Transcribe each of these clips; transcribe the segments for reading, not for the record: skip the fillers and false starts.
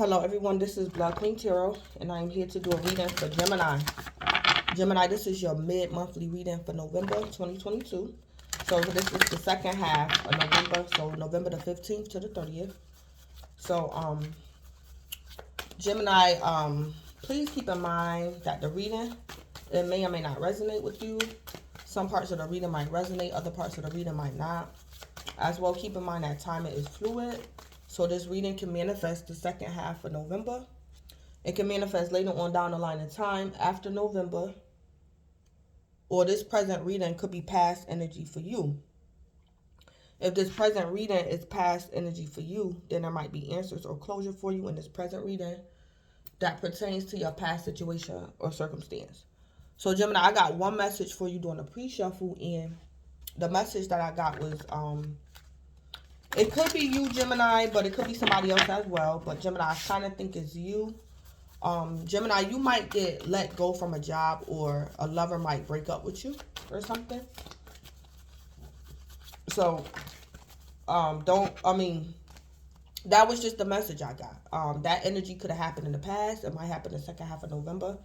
Hello everyone, this is Blood Queen Tarot, and I am here to do a reading for Gemini. Gemini, this is your mid-monthly reading for November 2022. So this is the second half of November, so November the 15th to the 30th. So, Gemini, please keep in mind that the reading, it may or may not resonate with you. Some parts of the reading might resonate, other parts of the reading might not. As well, keep in mind that timing is fluid. So this reading can manifest the second half of November. It can manifest later on down the line in time after November. Or this present reading could be past energy for you. If this present reading is past energy for you, then there might be answers or closure for you in this present reading that pertains to your past situation or circumstance. So Gemini, I got one message for you during the pre-shuffle, and the message that I got was, it could be you, Gemini, but it could be somebody else as well. But Gemini, I kind of think it's you. Gemini, you might get let go from a job, or a lover might break up with you or something. So, that was just the message I got. That energy could have happened in the past. It might happen in the second half of November.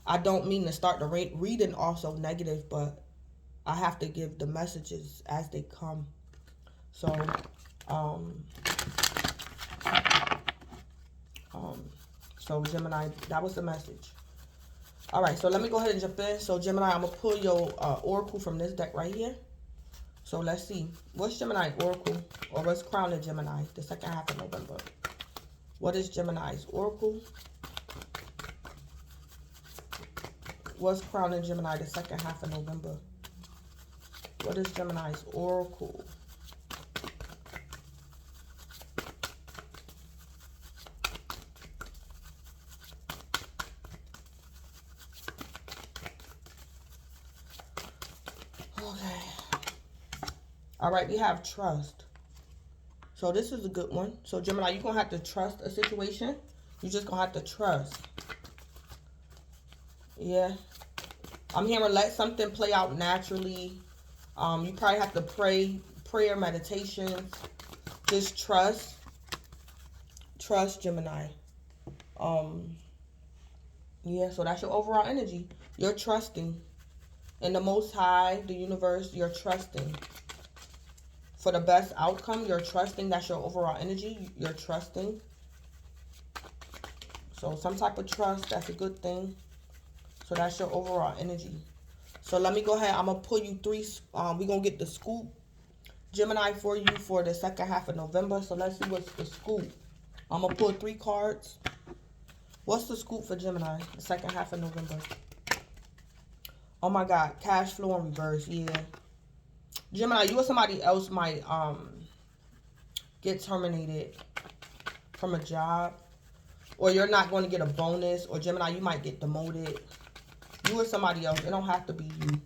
I don't mean to start the reading also negative, but I have to give the messages as they come. So, so Gemini, that was the message. All right, so let me go ahead and jump in. So Gemini, I'm gonna pull your oracle from this deck right here. So let's see, what's Gemini oracle, or what's crowning Gemini the second half of November? What is Gemini's oracle? What's crowning Gemini the second half of November? What is Gemini's oracle? All right, we have trust. So this is a good one. So Gemini, you're going to have to trust a situation. You're just going to have to trust. Yeah. I'm hearing let something play out naturally. You probably have to pray, prayer, meditations. Just trust. Trust, Gemini. Yeah, so that's your overall energy. You're trusting. In the Most High, the universe, you're trusting. For the best outcome, you're trusting. That's your overall energy. You're trusting. So some type of trust, that's a good thing. So that's your overall energy. So let me go ahead. I'm going to pull you three. We're going to get the scoop, Gemini, for you for the second half of November. So let's see what's the scoop. I'm going to pull 3 cards. What's the scoop for Gemini the second half of November? Oh my God, cash flow in reverse, yeah. Gemini, you or somebody else might get terminated from a job, or you're not going to get a bonus, or Gemini, you might get demoted. You or somebody else, it don't have to be you.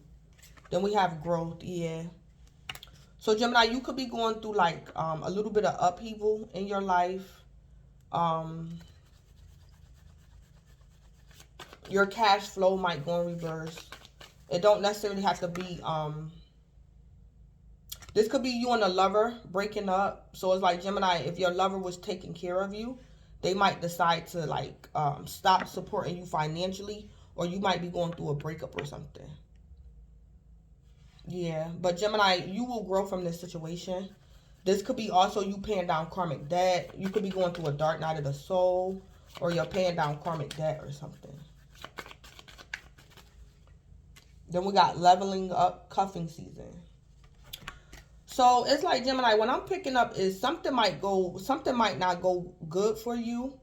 Then we have growth, yeah. So Gemini, you could be going through like a little bit of upheaval in your life. Your cash flow might go in reverse. It don't necessarily have to be, this could be you and a lover breaking up. So it's like, Gemini, if your lover was taking care of you, they might decide to like stop supporting you financially, or you might be going through a breakup or something. Yeah, but Gemini, you will grow from this situation. This could be also you paying down karmic debt. You could be going through a dark night of the soul, or you're paying down karmic debt or something. Then we got leveling up, cuffing season. So it's like, Gemini, what I'm picking up is something might not go good for you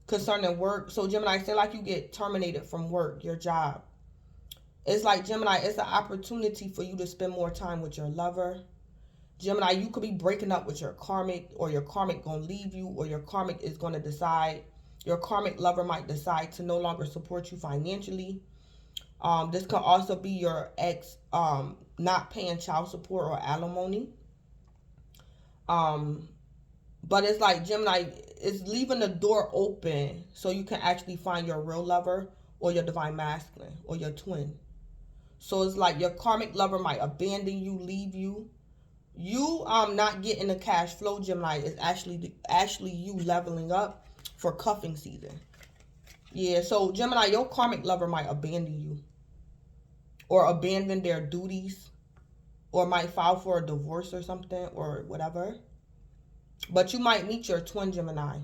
concerning work. So Gemini, say like you get terminated from work, your job. It's like, Gemini, it's an opportunity for you to spend more time with your lover. Gemini, you could be breaking up with your karmic, or your karmic gonna leave you, or your karmic is gonna decide, your karmic lover might decide to no longer support you financially. This could also be your ex not paying child support or alimony. But it's like, Gemini, it's leaving the door open so you can actually find your real lover, or your divine masculine, or your twin. So it's like your karmic lover might abandon you, leave you. You not getting the cash flow, Gemini, is actually you leveling up, for cuffing season. Yeah, so Gemini, your karmic lover might abandon you or abandon their duties or might file for a divorce or something or whatever. But you might meet your twin Gemini.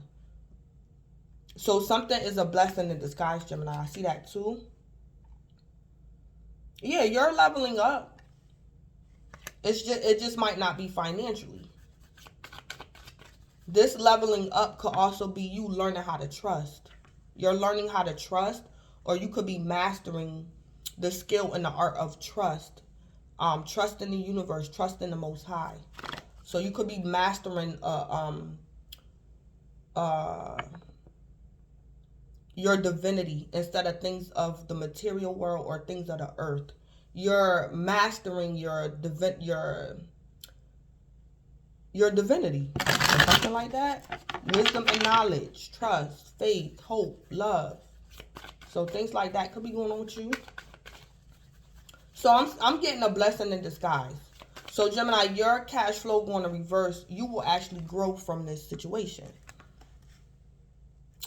So something is a blessing in disguise, Gemini. I see that too. Yeah, you're leveling up. It just might not be financially. This leveling up could also be you learning how to trust. You're learning how to trust, or you could be mastering the skill and the art of trust. Trust in the universe, trust in the Most High. So you could be mastering your divinity instead of things of the material world or things of the earth. You're mastering your divinity or something like that. Wisdom and knowledge, trust, faith, hope, love. So things like that could be going on with you. So I'm getting a blessing in disguise. So Gemini, your cash flow going to reverse. You will actually grow from this situation.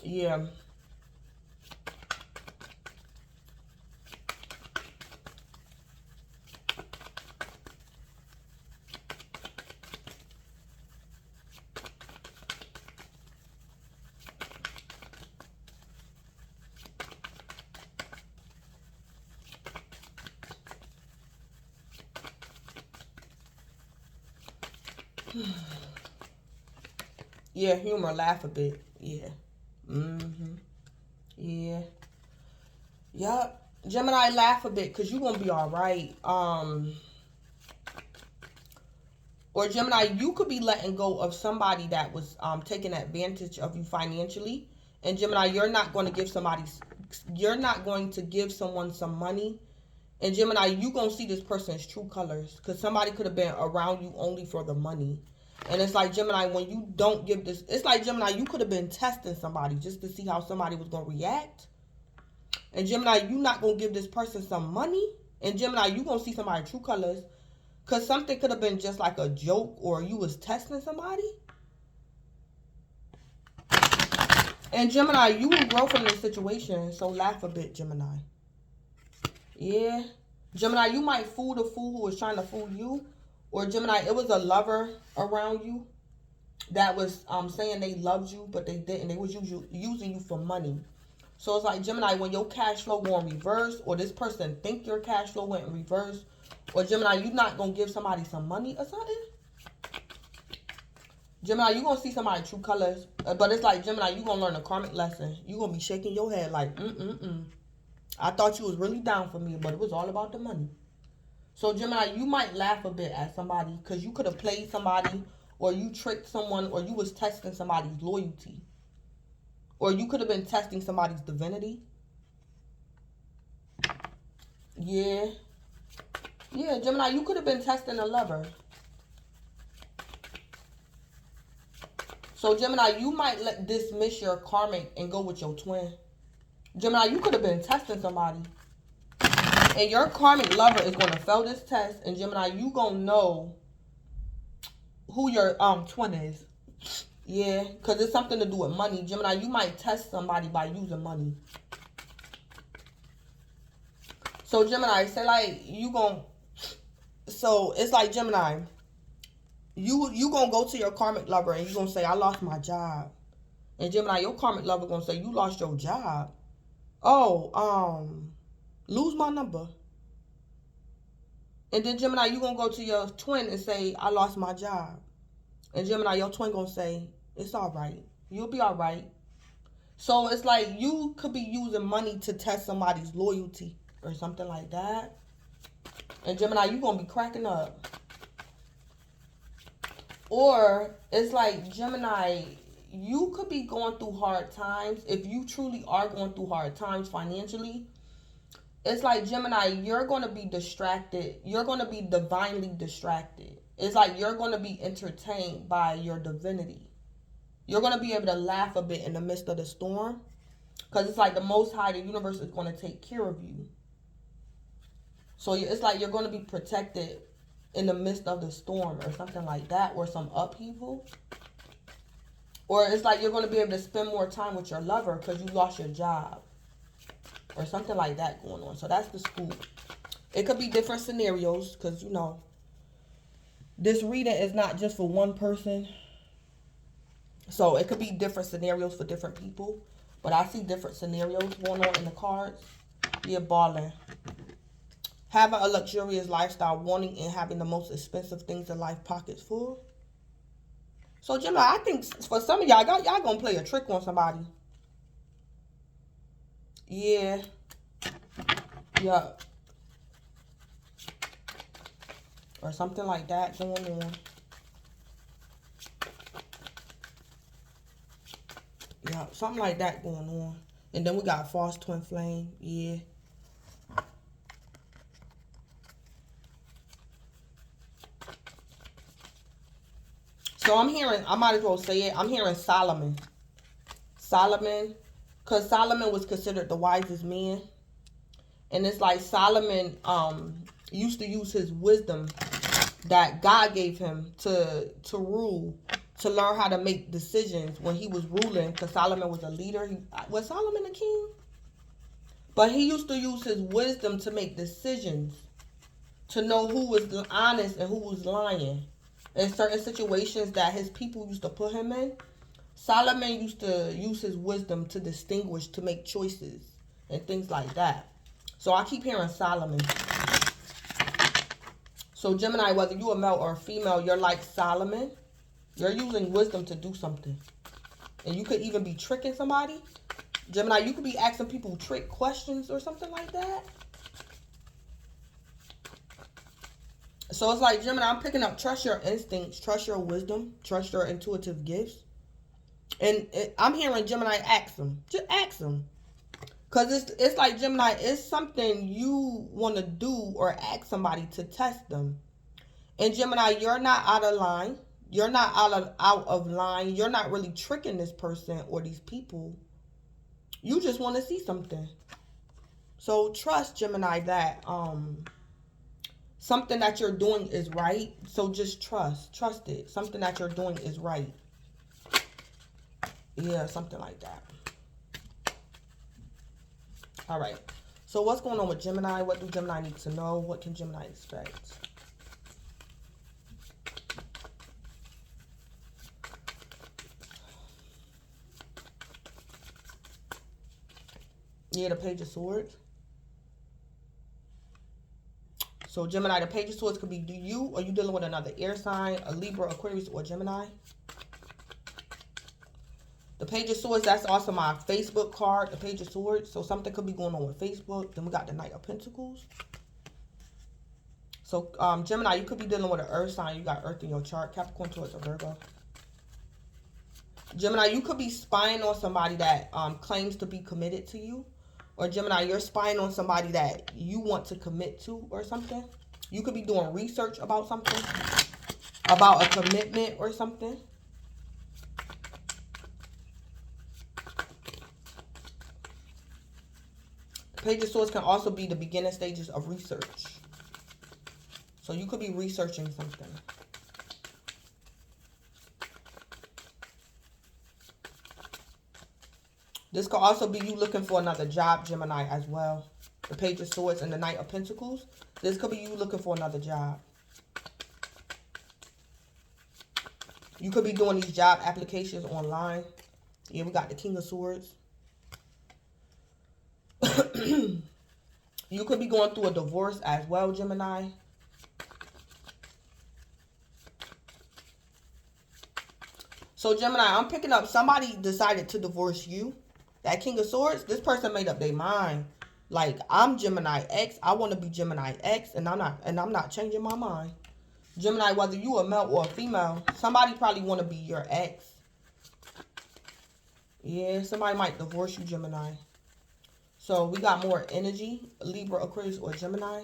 Yeah. Yeah, humor, laugh a bit. Yeah. Yeah. Yup. Gemini, laugh a bit because you're going to be all right. Or Gemini, you could be letting go of somebody that was taking advantage of you financially. And Gemini, you're not going to give someone some money. And Gemini, you going to see this person's true colors. Because somebody could have been around you only for the money. And it's like, Gemini, when you don't give this... It's like, Gemini, you could have been testing somebody just to see how somebody was going to react. And Gemini, you not going to give this person some money. And Gemini, you going to see somebody's true colors. Because something could have been just like a joke or you was testing somebody. And Gemini, you will grow from this situation. So laugh a bit, Gemini. Yeah. Gemini, you might fool the fool who was trying to fool you. Or Gemini, it was a lover around you that was saying they loved you, but they didn't. They was using you for money. So it's like, Gemini, when your cash flow go in reverse, or this person think your cash flow went in reverse, or Gemini, you not going to give somebody some money or something. Gemini, you going to see somebody's true colors. But it's like, Gemini, you going to learn a karmic lesson. you going to be shaking your head like, I thought you was really down for me, but it was all about the money. So, Gemini, you might laugh a bit at somebody because you could have played somebody or you tricked someone or you was testing somebody's loyalty. Or you could have been testing somebody's divinity. Yeah. Yeah, Gemini, you could have been testing a lover. So, Gemini, you might dismiss your karmic and go with your twin. Gemini, you could have been testing somebody. And your karmic lover is going to fail this test. And Gemini, you going to know who your twin is. Yeah, because it's something to do with money. Gemini, you might test somebody by using money. So, Gemini, say like you going to... So, it's like, Gemini, you going to go to your karmic lover and you going to say, I lost my job. And Gemini, your karmic lover going to say, you lost your job. Oh, lose my number. And then Gemini, you gonna go to your twin and say, I lost my job. And Gemini, your twin gonna say, it's all right. You'll be all right. So it's like you could be using money to test somebody's loyalty or something like that. And Gemini, you gonna be cracking up. Or it's like, Gemini, you could be going through hard times. If you truly are going through hard times financially, it's like, Gemini, you're going to be distracted. You're going to be divinely distracted. It's like you're going to be entertained by your divinity. You're going to be able to laugh a bit in the midst of the storm. Because it's like the Most High, the universe is going to take care of you. So it's like you're going to be protected in the midst of the storm or something like that. Or some upheaval. Or it's like you're going to be able to spend more time with your lover because you lost your job. Or something like that going on. So that's the scoop. It could be different scenarios because, you know, this reading is not just for one person. So it could be different scenarios for different people. But I see different scenarios going on in the cards. You're balling. Having a luxurious lifestyle, wanting and having the most expensive things in life, pockets full. So, Gemini, I think for some of y'all going to play a trick on somebody. Yeah. Yeah. Or something like that going on. Yeah, something like that going on. And then we got false twin flame. Yeah. So I'm hearing, I might as well say it, I'm hearing Solomon. Solomon, because Solomon was considered the wisest man. And it's like Solomon used to use his wisdom that God gave him to rule, to learn how to make decisions when he was ruling, because Solomon was a leader. Was Solomon a king? But he used to use his wisdom to make decisions, to know who was honest and who was lying. In certain situations that his people used to put him in, Solomon used to use his wisdom to distinguish, to make choices and things like that. So I keep hearing Solomon. So Gemini, whether you a male or a female, you're like Solomon. You're using wisdom to do something. And you could even be tricking somebody. Gemini, you could be asking people trick questions or something like that. So it's like, Gemini, I'm picking up, trust your instincts, trust your wisdom, trust your intuitive gifts. And I'm hearing Gemini, ask them. Just ask them. Because it's like, Gemini, it's something you want to do or ask somebody to test them. And Gemini, you're not out of line. You're not out of line. You're not really tricking this person or these people. You just want to see something. So trust, Gemini, that something that you're doing is right. So just trust it. Something that you're doing is right. Yeah, something like that. All right. So what's going on with Gemini? What do Gemini need to know? What can Gemini expect? Yeah, the Page of Swords. So Gemini, the Page of Swords could be, do you, or you dealing with another air sign, a Libra, Aquarius, or Gemini? The Page of Swords, that's also my Facebook card, the Page of Swords. So something could be going on with Facebook. Then we got the Knight of Pentacles. So Gemini, you could be dealing with an earth sign. You got earth in your chart. Capricorn, Taurus, or Virgo. Gemini, you could be spying on somebody that claims to be committed to you. Or Gemini, you're spying on somebody that you want to commit to or something. You could be doing research about something. About a commitment or something. Page of Swords can also be the beginning stages of research. So you could be researching something. This could also be you looking for another job, Gemini, as well. The Page of Swords and the Knight of Pentacles. This could be you looking for another job. You could be doing these job applications online. Yeah, we got the King of Swords. You could be going through a divorce as well, Gemini. So, Gemini, I'm picking up somebody decided to divorce you. That King of Swords, this person made up their mind. Like, I'm Gemini X. I want to be Gemini X, and I'm not changing my mind. Gemini, whether you a male or a female, somebody probably want to be your ex. Yeah, somebody might divorce you, Gemini. So we got more energy, Libra, Aquarius, or Gemini.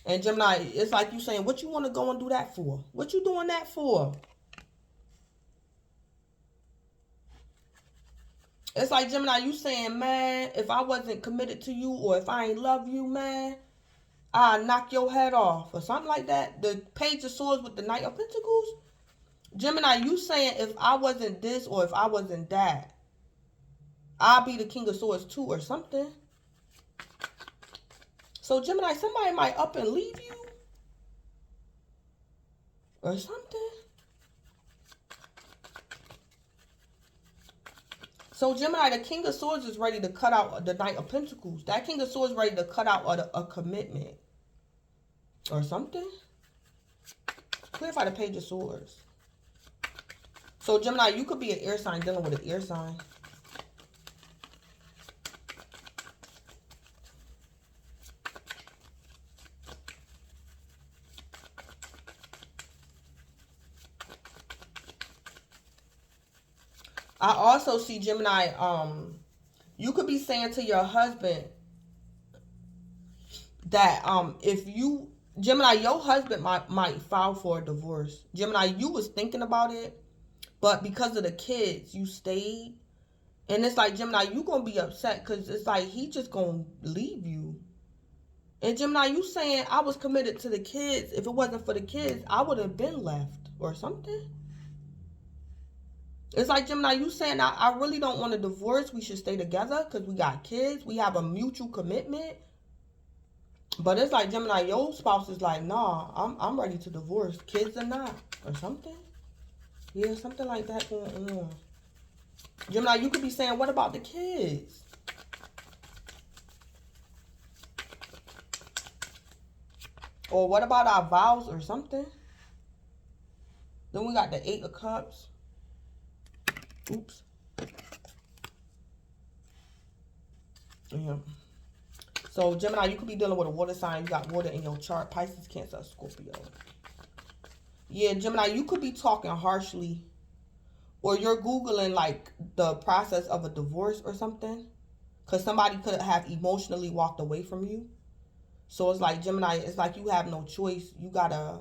And Gemini, it's like you saying, what you want to go and do that for? What you doing that for? It's like, Gemini, you saying, man, if I wasn't committed to you or if I ain't love you, man, I'll knock your head off or something like that. The Page of Swords with the Knight of Pentacles. Gemini, you saying if I wasn't this or if I wasn't that, I'll be the King of Swords too or something. So Gemini, somebody might up and leave you or something. So Gemini, the King of Swords is ready to cut out the Knight of Pentacles. That King of Swords is ready to cut out a commitment or something. Clarify the Page of Swords. So Gemini, you could be an air sign dealing with an air sign. I also see Gemini, you could be saying to your husband that if you, Gemini, your husband might file for a divorce. Gemini, you was thinking about it, but because of the kids, you stayed. And it's like, Gemini, you gonna be upset because it's like he just gonna leave you. And Gemini, you saying I was committed to the kids. If it wasn't for the kids, I would have been left or something. It's like, Gemini, you saying I really don't want a divorce. We should stay together because we got kids. We have a mutual commitment. But it's like, Gemini, your spouse is like, nah, I'm ready to divorce. Kids or not or something. Yeah, something like that going on. Gemini, you could be saying, what about the kids? Or what about our vows or something? Then we got the 8 of Cups. Oops. Yeah. So, Gemini, you could be dealing with a water sign. You got water in your chart. Pisces, Cancer, Scorpio. Yeah, Gemini, you could be talking harshly. Or you're Googling, like, the process of a divorce or something. Because somebody could have emotionally walked away from you. So, it's like, Gemini, it's like you have no choice. You got to,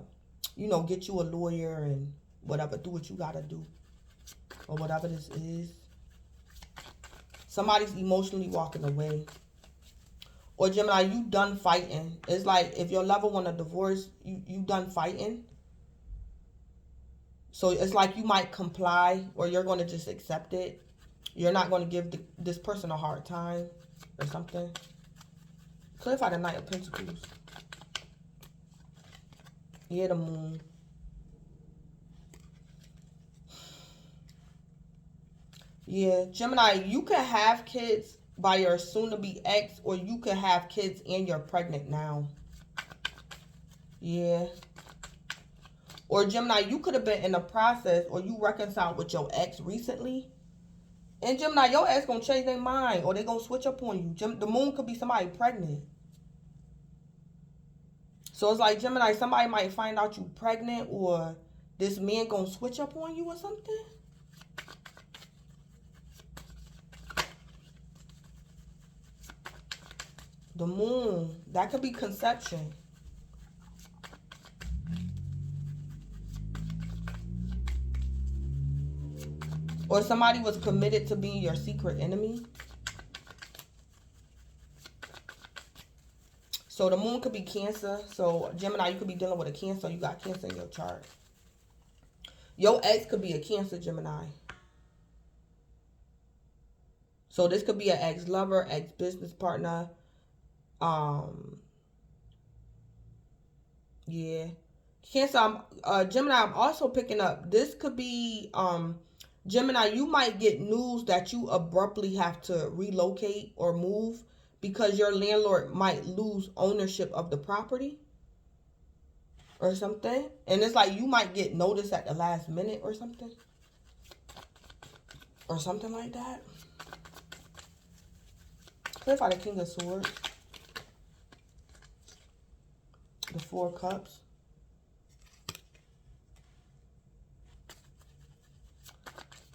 you know, get you a lawyer and whatever. Do what you got to do. Or whatever this is. Somebody's emotionally walking away. Or Gemini, you done fighting. It's like if your lover want a divorce, you done fighting. So it's like you might comply or you're going to just accept it. You're not going to give this person a hard time or something. Clarify the Knight of Pentacles. Yeah, the Moon. Yeah, Gemini, you can have kids by your soon-to-be ex, or you can have kids and you're pregnant now. Yeah. Or Gemini, you could have been in the process, or you reconciled with your ex recently. And Gemini, your ex gonna change their mind, or they gonna switch up on you. The Moon could be somebody pregnant. So it's like, Gemini, somebody might find out you pregnant, or this man gonna switch up on you or something. The Moon, that could be conception. Or somebody was committed to being your secret enemy. So the Moon could be Cancer. So Gemini, you could be dealing with a Cancer. You got Cancer in your chart. Your ex could be a Cancer, Gemini. So this could be an ex-lover, ex-business partner. Yeah. Cancer, Gemini, I'm also picking up. This could be, Gemini, you might get news that you abruptly have to relocate or move because your landlord might lose ownership of the property or something. And it's like you might get notice at the last minute or something. Or something like that. Clarify the King of Swords. The 4 of Cups.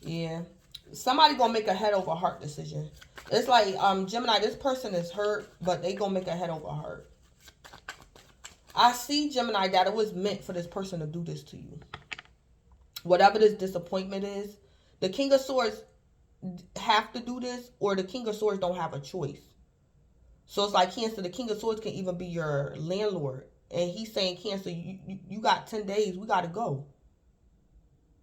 Yeah. Somebody gonna make a head over heart decision. It's like, Gemini, this person is hurt, but they gonna make a head over heart. I see, Gemini, that it was meant for this person to do this to you. Whatever this disappointment is, the King of Swords have to do this, or the King of Swords don't have a choice. So it's like Cancer, the King of Swords can even be your landlord. And he's saying, Cancer, you got 10 days. We got to go.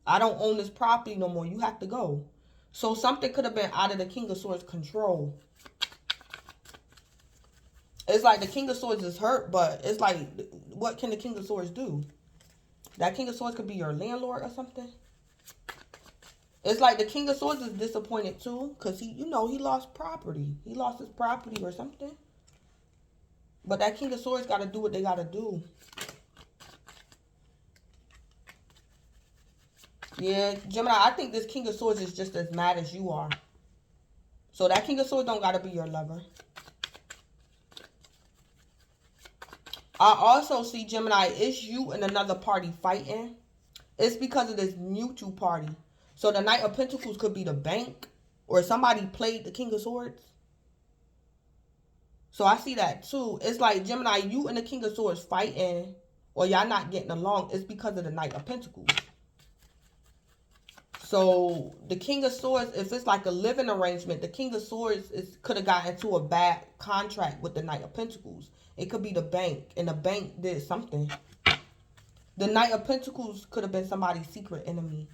I don't own this property no more. You have to go. So something could have been out of the King of Swords' control. It's like the King of Swords is hurt, but it's like, what can the King of Swords do? That King of Swords could be your landlord or something. It's like the King of Swords is disappointed too, because he, you know, he lost property. He lost his property or something. But that King of Swords got to do what they got to do. Yeah, Gemini, I think this King of Swords is just as mad as you are. So that King of Swords don't got to be your lover. I also see, Gemini, it's you and another party fighting. It's because of this mutual party. So the Knight of Pentacles could be the bank, or somebody played the King of Swords. So I see that too. It's like, Gemini, you and the King of Swords fighting, or y'all not getting along. It's because of the Knight of Pentacles. So the King of Swords, if it's like a living arrangement, the King of Swords could have gotten into a bad contract with the Knight of Pentacles. It could be the bank, and the bank did something. The Knight of Pentacles could have been somebody's secret enemy.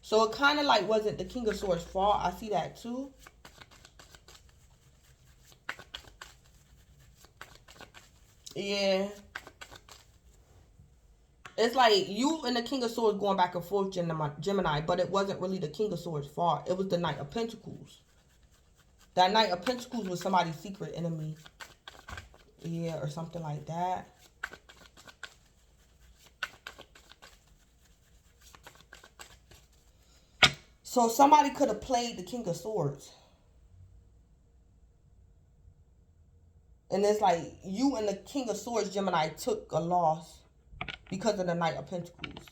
So it kind of like wasn't the King of Swords' fault. I see that too. Yeah. It's like you and the King of Swords going back and forth, Gemini, but it wasn't really the King of Swords' fault. It was the Knight of Pentacles. That Knight of Pentacles was somebody's secret enemy. Yeah, or something like that. So somebody could have played the King of Swords. And it's like you and the King of Swords, Gemini, took a loss because of the Knight of Pentacles.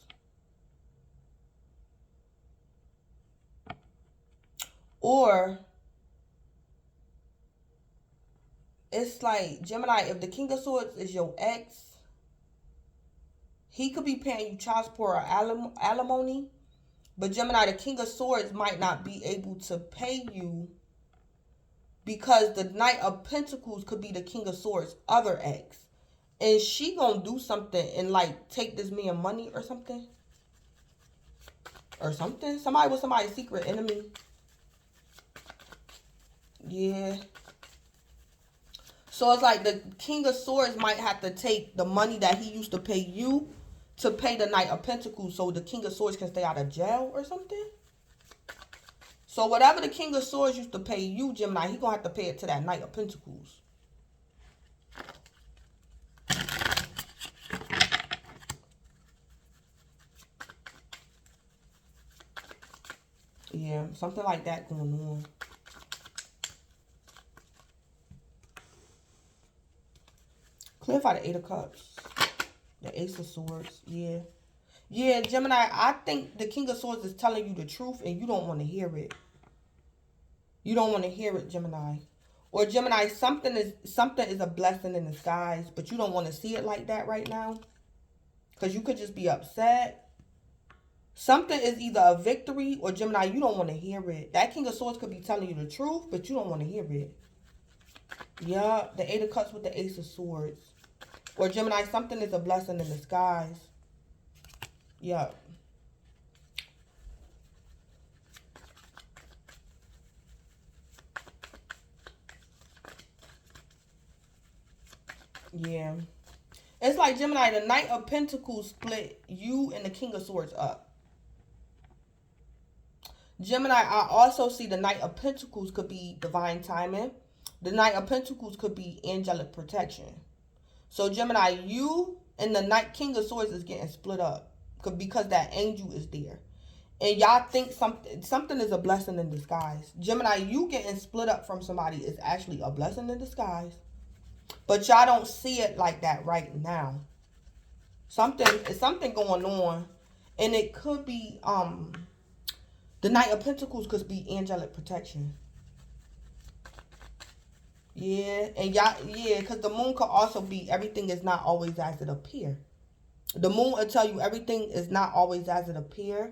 Or it's like, Gemini, if the King of Swords is your ex, he could be paying you child support or alimony. But Gemini, the King of Swords might not be able to pay you because the Knight of Pentacles could be the King of Swords' other ex. And she gonna do something and like take this man money or something. Or something. Somebody with somebody's secret enemy. Yeah. So it's like the King of Swords might have to take the money that he used to pay you to pay the Knight of Pentacles so the King of Swords can stay out of jail or something. So whatever the King of Swords used to pay you, Gemini, he gonna have to pay it to that Knight of Pentacles. Yeah, something like that going on. Clarify the Eight of Cups. The Ace of Swords. Yeah. Yeah, Gemini, I think the King of Swords is telling you the truth and you don't want to hear it. You don't want to hear it, Gemini. Or Gemini, something is a blessing in disguise, but you don't want to see it like that right now. Because you could just be upset. Something is either a victory or, Gemini, you don't want to hear it. That King of Swords could be telling you the truth, but you don't want to hear it. Yeah, the Eight of Cups with the Ace of Swords. Or Gemini, something is a blessing in disguise. Yeah. Yeah. It's like, Gemini, the Knight of Pentacles split you and the King of Swords up. Gemini, I also see the Knight of Pentacles could be divine timing. The Knight of Pentacles could be angelic protection. So, Gemini, you and the King of Swords is getting split up because that angel is there. And y'all think something is a blessing in disguise. Gemini, you getting split up from somebody is actually a blessing in disguise. But y'all don't see it like that right now. Something going on. And it could be the Knight of Pentacles could be angelic protection. Yeah, and y'all, yeah, because the moon could also be everything is not always as it appears. The moon will tell you everything is not always as it appears.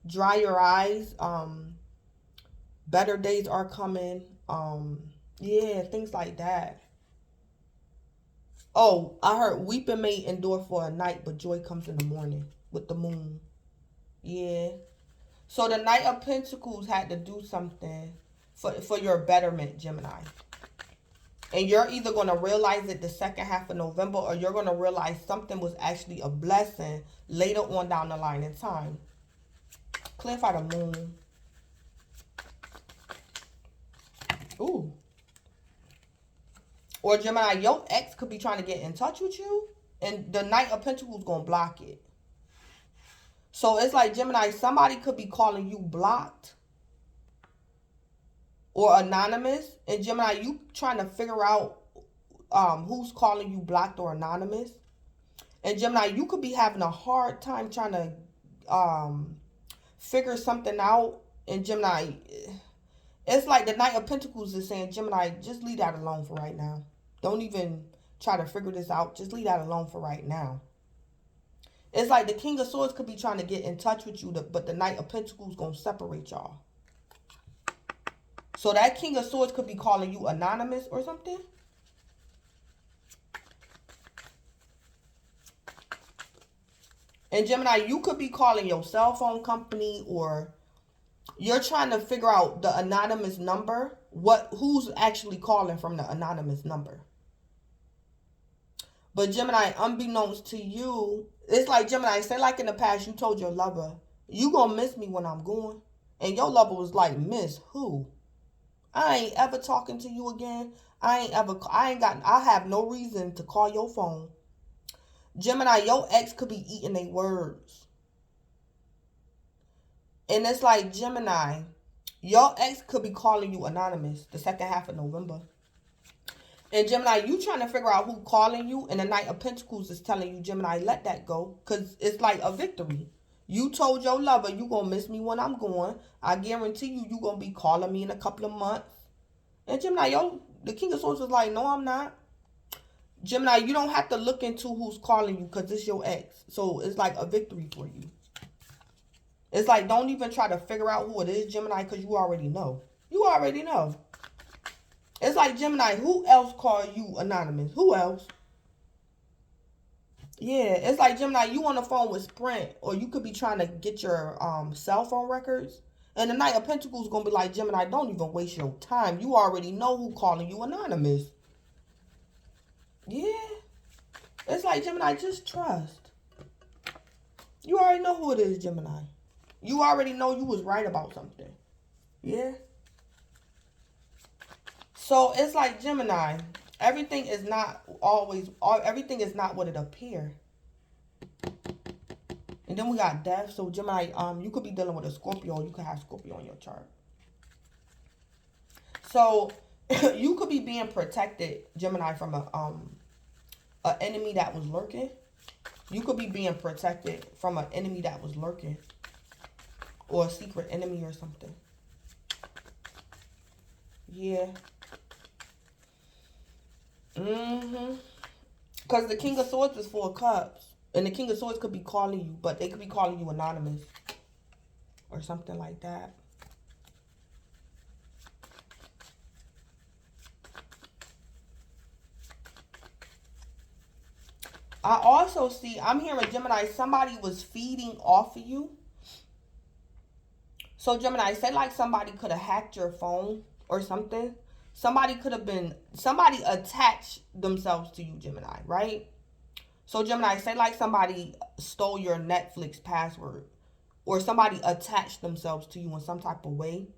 Dry your eyes. Better days are coming. Yeah, things like that. Oh, I heard weeping may endure for a night, but joy comes in the morning with the moon. Yeah. So the Knight of Pentacles had to do something for your betterment, Gemini. And you're either going to realize it the second half of November, or you're going to realize something was actually a blessing later on down the line in time. Clarify the moon. Ooh. Or Gemini, your ex could be trying to get in touch with you, and the Knight of Pentacles going to block it. So it's like, Gemini, somebody could be calling you blocked or anonymous. And Gemini, you trying to figure out who's calling you blocked or anonymous. And Gemini, you could be having a hard time trying to figure something out. And Gemini, it's like the Knight of Pentacles is saying, Gemini, just leave that alone for right now. Don't even try to figure this out. Just leave that alone for right now. It's like the King of Swords could be trying to get in touch with you, but the Knight of Pentacles going to separate y'all. So that King of Swords could be calling you anonymous or something. And Gemini, you could be calling your cell phone company, or you're trying to figure out the anonymous number. Who's actually calling from the anonymous number. But Gemini, unbeknownst to you, it's like, Gemini, say like in the past, you told your lover, you gonna miss me when I'm going. And your lover was like, miss who? I ain't ever talking to you again. I have no reason to call your phone. Gemini, your ex could be eating their words. And it's like, Gemini, your ex could be calling you anonymous the second half of November. And Gemini, you trying to figure out who calling you, and the Knight of Pentacles is telling you, Gemini, let that go, because it's like a victory. You told your lover, you going to miss me when I'm going. I guarantee you going to be calling me in a couple of months. And Gemini, the King of Swords was like, no, I'm not. Gemini, you don't have to look into who's calling you, because it's your ex. So it's like a victory for you. It's like, don't even try to figure out who it is, Gemini, because you already know. You already know. It's like, Gemini, who else called you anonymous? Who else? Yeah, it's like, Gemini, you on the phone with Sprint, or you could be trying to get your cell phone records. And the Knight of Pentacles is going to be like, Gemini, don't even waste your time. You already know who calling you anonymous. Yeah. It's like, Gemini, just trust. You already know who it is, Gemini. You already know you was right about something. Yeah. So it's like, Gemini, everything is not what it appears. And then we got death. So Gemini, you could be dealing with a Scorpio. You could have Scorpio on your chart. So you could be being protected, Gemini, from an enemy that was lurking. You could be being protected from an enemy that was lurking, or a secret enemy or something. Yeah. Because the King of Swords is 4 cups. And the King of Swords could be calling you, but they could be calling you anonymous. Or something like that. I also see, I'm hearing, Gemini, somebody was feeding off of you. So Gemini, say like somebody could have hacked your phone or something. Somebody attached themselves to you, Gemini, right? So Gemini, say like somebody stole your Netflix password, or somebody attached themselves to you in some type of way.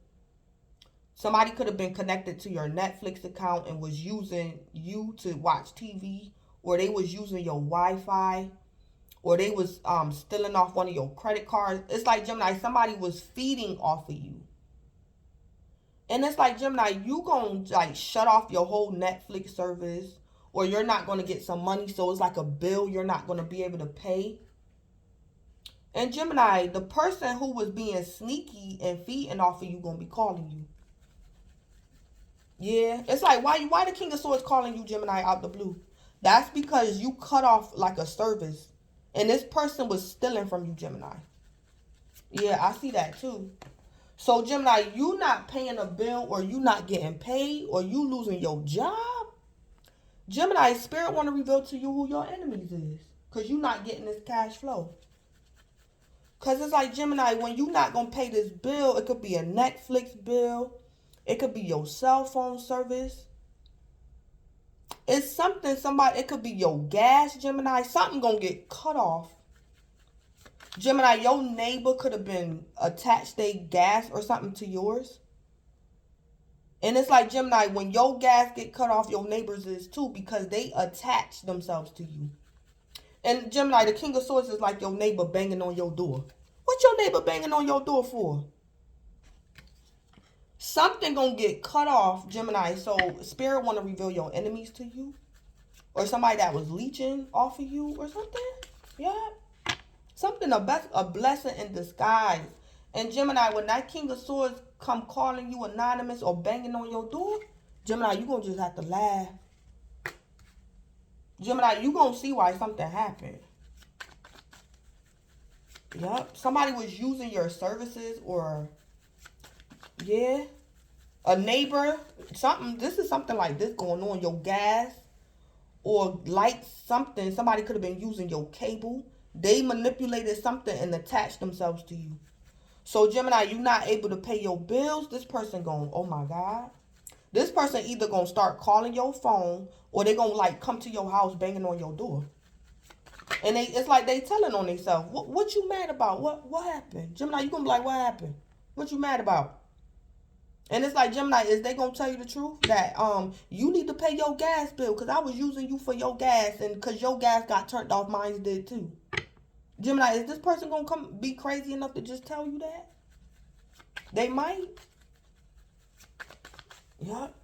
Somebody could have been connected to your Netflix account and was using you to watch TV, or they was using your Wi-Fi, or they was stealing off one of your credit cards. It's like, Gemini, somebody was feeding off of you. And it's like, Gemini, you gonna like shut off your whole Netflix service, or you're not gonna get some money, so it's like a bill you're not gonna be able to pay. And Gemini, the person who was being sneaky and feeding off of you gonna be calling you. Yeah, it's like, why the King of Swords calling you, Gemini, out the blue? That's because you cut off like a service, and this person was stealing from you, Gemini. Yeah, I see that too. So, Gemini, you not paying a bill, or you not getting paid, or you losing your job. Gemini, Spirit want to reveal to you who your enemies is, because you not getting this cash flow. Because it's like, Gemini, when you not going to pay this bill, it could be a Netflix bill. It could be your cell phone service. It's something, it could be your gas, Gemini. Something going to get cut off. Gemini, your neighbor could have been attached their gas or something to yours. And it's like, Gemini, when your gas get cut off, your neighbors is too, because they attach themselves to you. And Gemini, the King of Swords is like your neighbor banging on your door. What your neighbor banging on your door for? Something gonna get cut off, Gemini. So Spirit want to reveal your enemies to you, or somebody that was leeching off of you, or something. Yeah, something a blessing in disguise. And Gemini, when that King of Swords come calling you anonymous or banging on your door, Gemini, you gonna just have to laugh. Gemini, you gonna see why something happened. Yup. Somebody was using your services, or yeah, a neighbor, something. This is something like this going on. Your gas or lights, something. Somebody could have been using your cable. They manipulated something and attached themselves to you. So Gemini, you not able to pay your bills. This person going, oh my God. This person either going to start calling your phone, or they going to like come to your house banging on your door. And it's like they telling on themselves. What you mad about? What happened? Gemini, you going to be like, what happened? What you mad about? And it's like, Gemini, is they going to tell you the truth? That you need to pay your gas bill because I was using you for your gas, and because your gas got turned off, mine did too. Gemini, is this person going to be crazy enough to just tell you that? They might. Yep.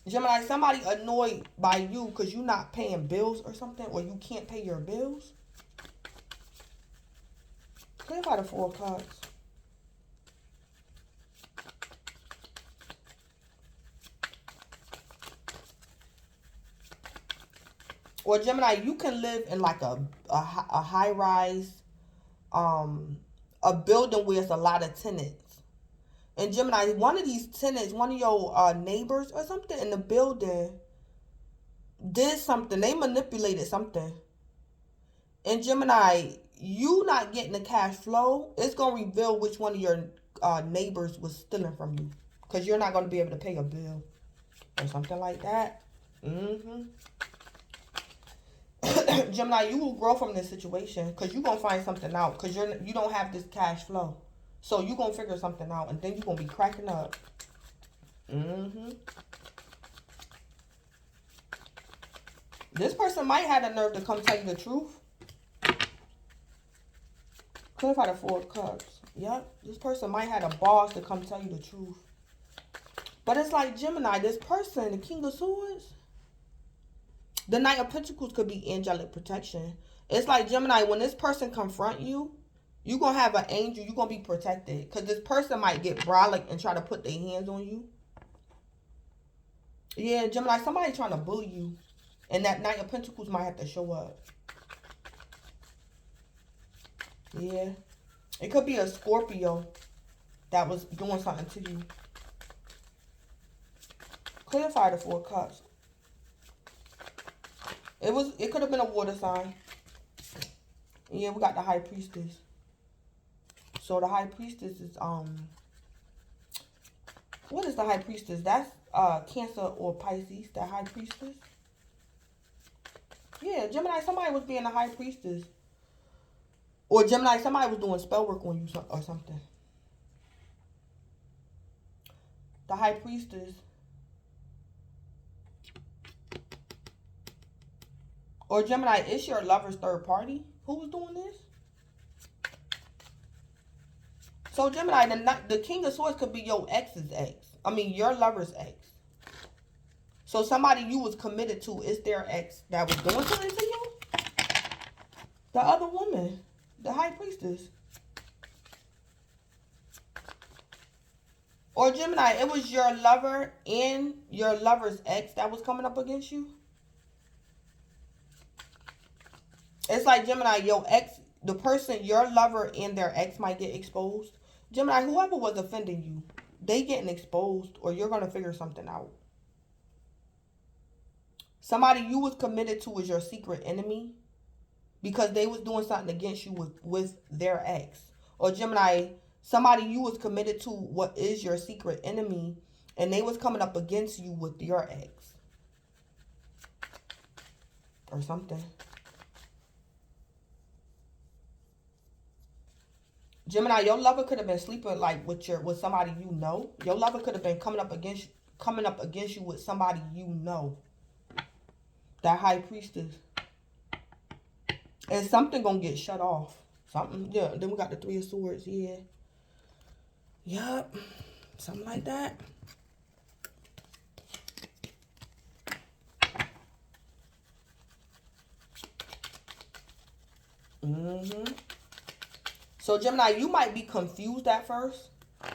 Gemini, somebody annoyed by you because you're not paying bills or something, or you can't pay your bills. Clarify the 4 of Cups. Or Gemini, you can live in like a high rise, a building where it's a lot of tenants. And Gemini, one of these tenants, one of your neighbors or something in the building did something. They manipulated something. And Gemini, you not getting the cash flow, it's going to reveal which one of your neighbors was stealing from you. Because you're not going to be able to pay a bill or something like that. Gemini, you will grow from this situation because you're going to find something out because you don't have this cash flow. So you're going to figure something out, and then you're going to be cracking up. This person might have the nerve to come tell you the truth. Clarify the 4 of Cups. Yep. This person might have a boss to come tell you the truth. But it's like, Gemini, this person, the King of Swords, the Knight of Pentacles could be angelic protection. It's like, Gemini, when this person confront you, you're going to have an angel. You're going to be protected. Because this person might get brolic and try to put their hands on you. Yeah, Gemini, somebody trying to bully you. And that Knight of Pentacles might have to show up. Yeah. It could be a Scorpio that was doing something to you. Clarify the 4 of Cups. It could have been a water sign. Yeah, we got the High Priestess. So the High Priestess is what is the High Priestess? That's Cancer or Pisces, the High Priestess. Yeah, Gemini, somebody was being a High Priestess. Or Gemini, somebody was doing spell work on you or something. The High Priestess. Or Gemini, it's your lover's third party. Who was doing this? So Gemini, the King of Swords could be your ex's ex. I mean, your lover's ex. So somebody you was committed to is their ex that was doing something to you. The other woman, the High Priestess. Or Gemini, it was your lover and your lover's ex that was coming up against you. It's like, Gemini, your ex, the person, your lover and their ex might get exposed. Gemini, whoever was offending you, they getting exposed, or you're going to figure something out. Somebody you was committed to is your secret enemy. because they was doing something against you with their ex. Or Gemini, somebody you was committed to what is your secret enemy, and they was coming up against you with your ex. Or something. Gemini, your lover could have been sleeping like with somebody you know. Your lover could have been coming up against you with somebody you know. That high priestess. And something gonna get shut off. Something, yeah. Then we got the 3 of Swords, yeah. Yup. Something like that. So, Gemini, you might be confused at first.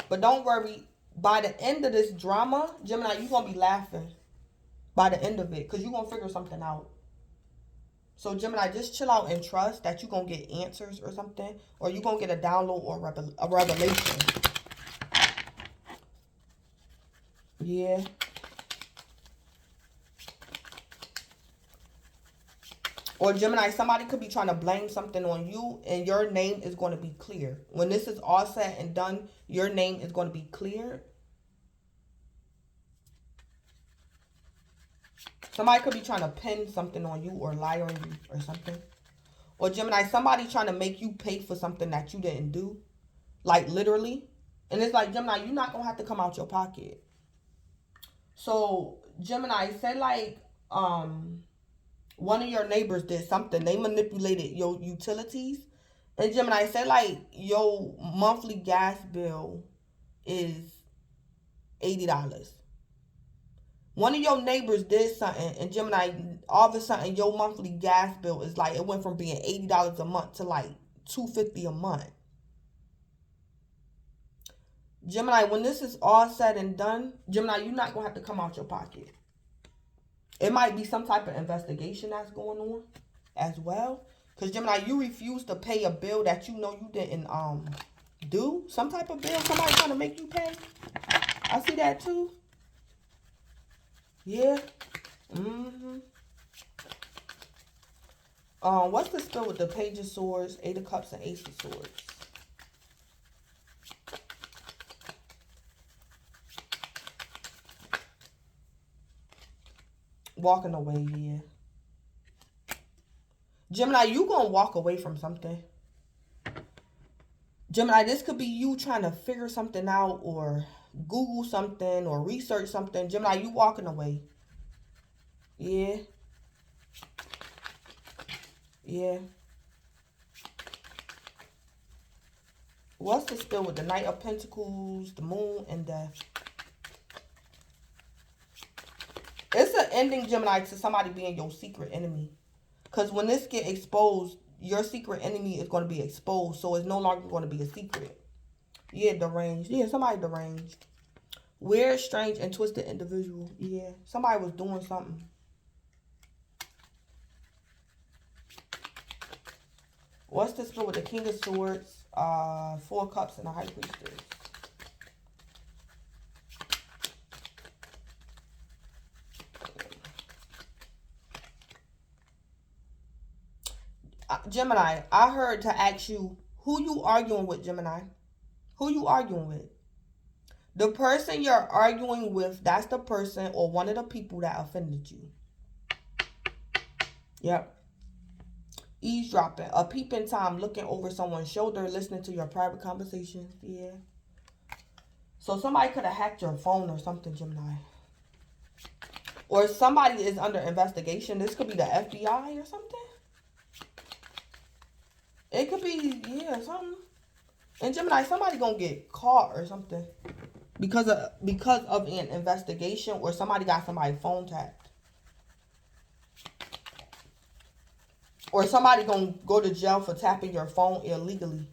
But don't worry. By the end of this drama, Gemini, you're going to be laughing. By the end of it. Because you're going to figure something out. So, Gemini, just chill out and trust that you're going to get answers or something. Or you're going to get a download or a revelation. Yeah. Or Gemini, somebody could be trying to blame something on you, and your name is going to be clear. When this is all said and done, your name is going to be clear. Somebody could be trying to pin something on you or lie on you or something. Or Gemini, somebody trying to make you pay for something that you didn't do. Like literally. And it's like, Gemini, you're not going to have to come out your pocket. So, Gemini, say like, one of your neighbors did something. They manipulated your utilities. And Gemini, say like your monthly gas bill is $80. One of your neighbors did something. And Gemini, all of a sudden your monthly gas bill is like, it went from being $80 a month to like $250 a month. Gemini, when this is all said and done, Gemini, you're not going to have to come out your pocket. It might be some type of investigation that's going on as well. Because, Gemini, you refuse to pay a bill that you know you didn't do. Some type of bill. Somebody trying to make you pay. I see that too. Yeah. What's the spell with the Page of Swords, 8 of Cups, and Ace of Swords? Walking away, yeah. Gemini, you gonna walk away from something. Gemini, this could be you trying to figure something out or Google something or research something. Gemini, you walking away. Yeah. Yeah. What's the spell with the Knight of Pentacles, the Moon, and Death? It's an ending, Gemini, to somebody being your secret enemy. Because when this get exposed, your secret enemy is going to be exposed. So it's no longer going to be a secret. Yeah, deranged. Yeah, somebody deranged. Weird, strange, and twisted individual. Yeah, somebody was doing something. What's the spell with the King of Swords, 4 Cups, and the High Priestess? Gemini, I heard to ask you, who you arguing with, Gemini? Who you arguing with? The person you're arguing with, that's the person or one of the people that offended you. Yep. Eavesdropping, a peeping Tom, looking over someone's shoulder, listening to your private conversations. Yeah. So somebody could have hacked your phone or something, Gemini. Or somebody is under investigation. This could be the FBI or something. It could be, yeah, something. And Gemini, somebody gonna get caught or something because of an investigation, or somebody got somebody's phone tapped. Or somebody gonna go to jail for tapping your phone illegally.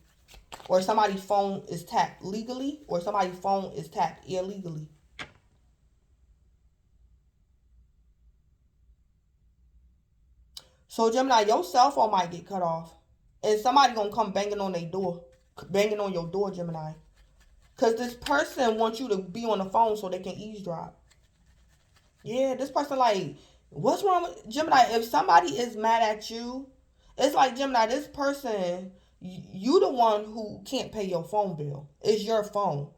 Or somebody's phone is tapped legally, or somebody's phone is tapped illegally. So Gemini, your cell phone might get cut off. And somebody gonna come banging on their door. Banging on your door, Gemini. Because this person wants you to be on the phone so they can eavesdrop. Yeah, this person like, what's wrong with Gemini? If somebody is mad at you It's like, Gemini, this person, you the one who can't pay your phone bill. It's your phone.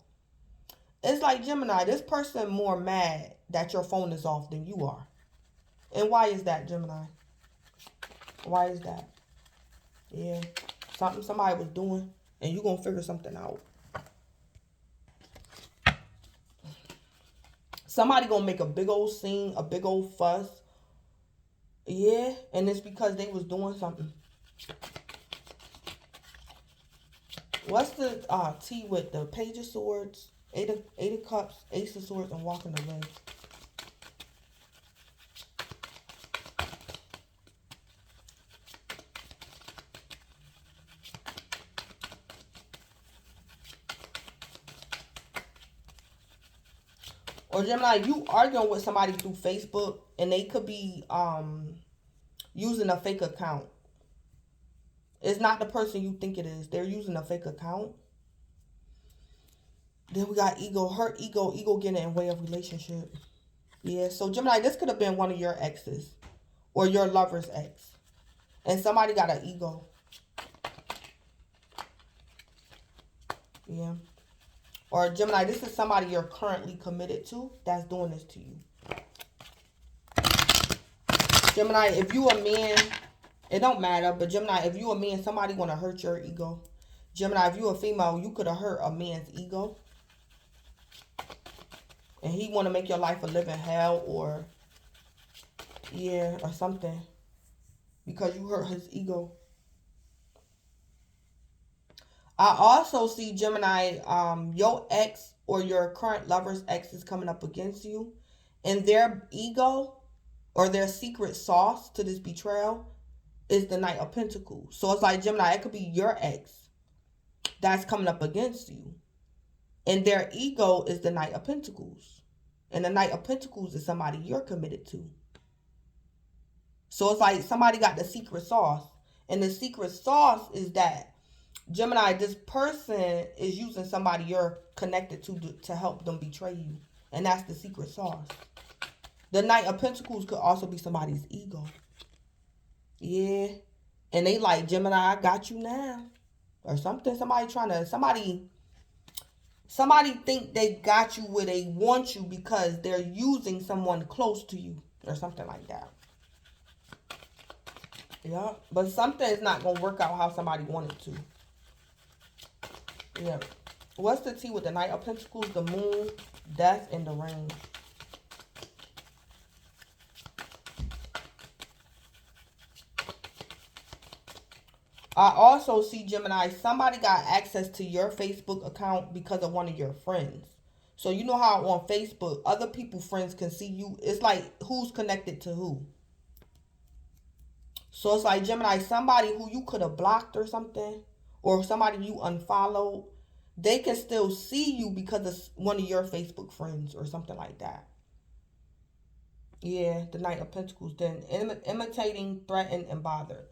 It's like, Gemini, this person more mad that your phone is off than you are. And why is that, Gemini? Why is that? Yeah. Something somebody was doing, and you gonna figure something out. Somebody gonna make a big old scene, a big old fuss. Yeah, and it's because they was doing something. What's the T with the Page of Swords, Eight of Cups, Ace of Swords, and walking away? Or Gemini, you arguing with somebody through Facebook, and they could be using a fake account. It's not the person you think it is. They're using a fake account. Then we got ego, hurt ego, ego getting in the way of relationship. Yeah, so Gemini, this could have been one of your exes or your lover's ex. And somebody got an ego. Yeah. Or Gemini, this is somebody you're currently committed to that's doing this to you. Gemini, if you a man, it don't matter, but Gemini, if you a man, somebody want to hurt your ego. Gemini, if you a female, you could have hurt a man's ego. And he want to make your life a living hell, or, yeah, or something. Because you hurt his ego. I also see, Gemini, your ex or your current lover's ex is coming up against you. And their ego or their secret sauce to this betrayal is the Knight of Pentacles. So it's like, Gemini, it could be your ex that's coming up against you. And their ego is the Knight of Pentacles. And the Knight of Pentacles is somebody you're committed to. So it's like somebody got the secret sauce. And the secret sauce is that, Gemini, this person is using somebody you're connected to help them betray you. And that's the secret sauce. The Knight of Pentacles could also be somebody's ego. Yeah. And they like, Gemini, I got you now. Or something. Somebody think they got you where they want you because they're using someone close to you. Or something like that. Yeah. But something is not going to work out how somebody wanted to. Yeah. What's the T with the Knight of Pentacles, the Moon, Death, and the Rain? I also see, Gemini, somebody got access to your Facebook account because of one of your friends. So you know how on Facebook, other people's friends can see you. It's like who's connected to who. So it's like, Gemini, somebody who you could have blocked or something, or somebody you unfollowed, they can still see you because of one of your Facebook friends or something like that. Yeah, the Knight of Pentacles. Then imitating, threatened, and bothered.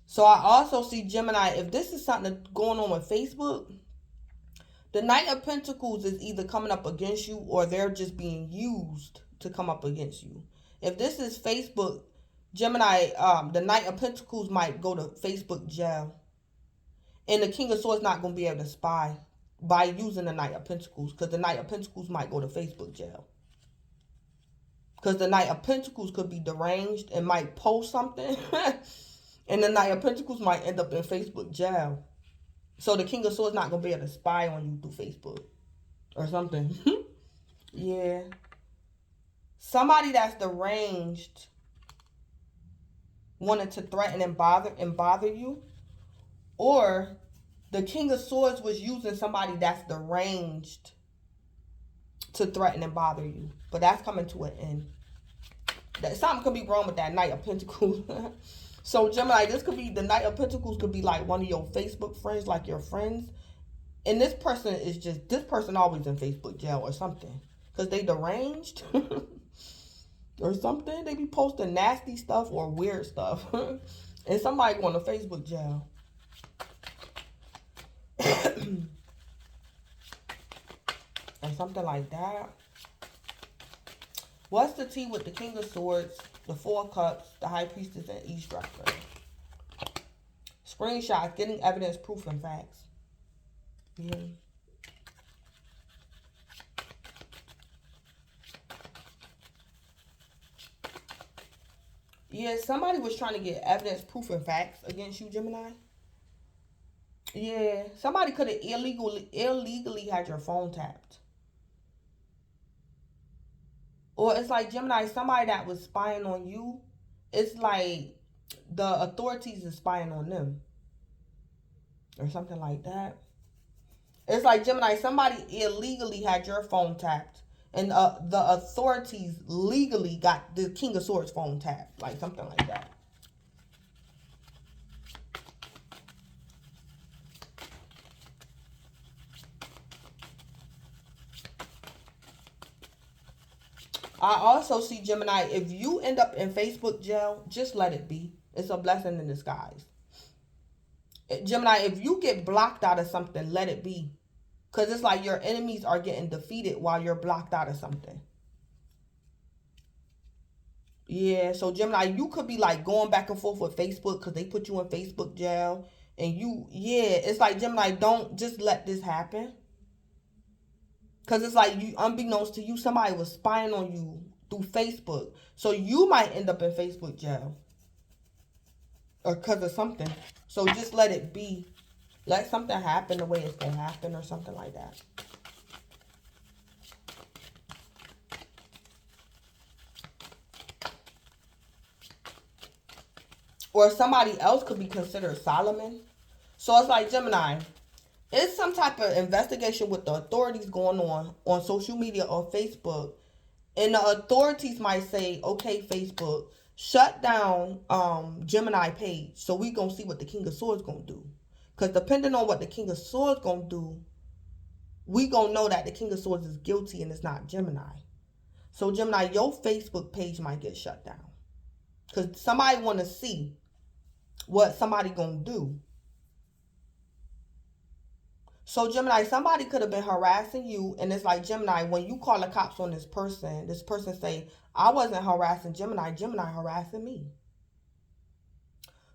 So I also see, Gemini, if this is something that's going on with Facebook, the Knight of Pentacles is either coming up against you or they're just being used to come up against you. If this is Facebook, Gemini, the Knight of Pentacles might go to Facebook jail. And the King of Swords not going to be able to spy by using the Knight of Pentacles. Because the Knight of Pentacles might go to Facebook jail. Because the Knight of Pentacles could be deranged and might post something. And the Knight of Pentacles might end up in Facebook jail. So the King of Swords not going to be able to spy on you through Facebook. Or something. Yeah. Somebody that's deranged wanted to threaten and bother you, or the King of Swords was using somebody that's deranged to threaten and bother you. But that's coming to an end. Something could be wrong with that Knight of Pentacles. So Gemini, this could be, the Knight of Pentacles could be like one of your Facebook friends, like your friends. And this person always in Facebook jail or something. Because they deranged. Or something. They be posting nasty stuff or weird stuff. And somebody going to Facebook jail. Or something like that. What's the tea with the King of Swords, the Four of Cups, the High Priestess, and eavesdropper? Screenshots, getting evidence, proof, and facts. Yeah. Yeah, somebody was trying to get evidence, proof, and facts against you, Gemini. Yeah, somebody could have illegally had your phone tapped. Or it's like, Gemini, somebody that was spying on you, it's like the authorities is spying on them. Or something like that. It's like, Gemini, somebody illegally had your phone tapped. And the authorities legally got the King of Swords phone tapped. Like, something like that. I also see, Gemini, if you end up in Facebook jail, just let it be. It's a blessing in disguise. Gemini, if you get blocked out of something, let it be. Because it's like your enemies are getting defeated while you're blocked out of something. Yeah, so Gemini, you could be like going back and forth with Facebook because they put you in Facebook jail. And it's like, Gemini, don't just let this happen. Because it's like, you, unbeknownst to you, somebody was spying on you through Facebook. So you might end up in Facebook jail. Or because of something. So just let it be. Let something happen the way it's going to happen or something like that. Or somebody else could be considered Solomon. So it's like, Gemini, it's some type of investigation with the authorities going on social media or Facebook. And the authorities might say, okay, Facebook, shut down Gemini page. So we going to see what the King of Swords going to do. Because depending on what the King of Swords going to do, we going to know that the King of Swords is guilty and it's not Gemini. So Gemini, your Facebook page might get shut down. Because somebody want to see what somebody going to do. So Gemini, somebody could have been harassing you. And it's like, Gemini, when you call the cops on this person say, I wasn't harassing Gemini. Gemini harassing me.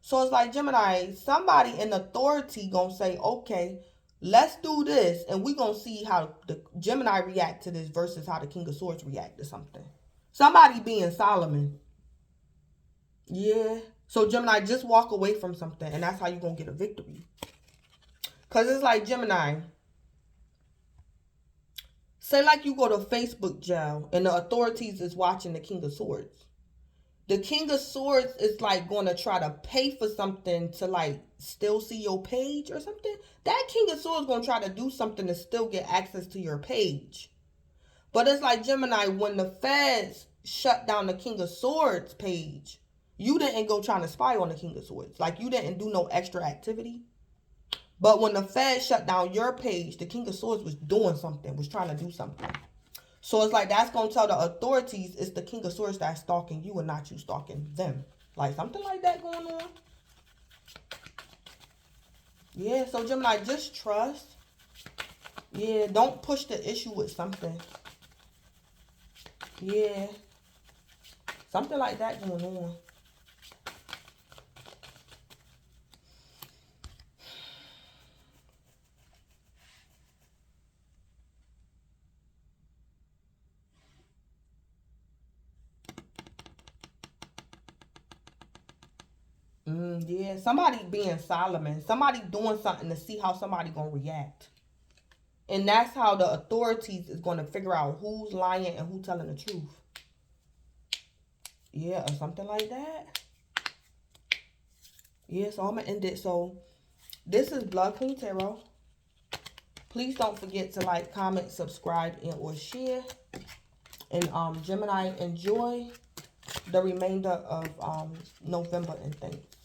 So it's like, Gemini, somebody in authority going to say, okay, let's do this. And we going to see how the Gemini react to this versus how the King of Swords react to something. Somebody being Solomon. Yeah. So Gemini, just walk away from something. And that's how you're going to get a victory. Because it's like, Gemini, say like you go to Facebook jail and the authorities is watching the King of Swords. The King of Swords is like going to try to pay for something to like still see your page or something. That King of Swords going to try to do something to still get access to your page. But it's like, Gemini, when the feds shut down the King of Swords page, you didn't go trying to spy on the King of Swords. Like, you didn't do no extra activity. But when the feds shut down your page, the King of Swords was doing something, was trying to do something. So it's like, that's going to tell the authorities it's the King of Swords that's stalking you and not you stalking them. Like, something like that going on. Yeah, so Gemini, just trust. Yeah, don't push the issue with something. Yeah. Something like that going on. Yeah, somebody being Solomon. Somebody doing something to see how somebody going to react. And that's how the authorities is going to figure out who's lying and who's telling the truth. Yeah, or something like that. Yeah, so I'm going to end it. So, this is Blood Queen Tarot. Please don't forget to like, comment, subscribe, and or share. And Gemini, enjoy the remainder of November and thanks.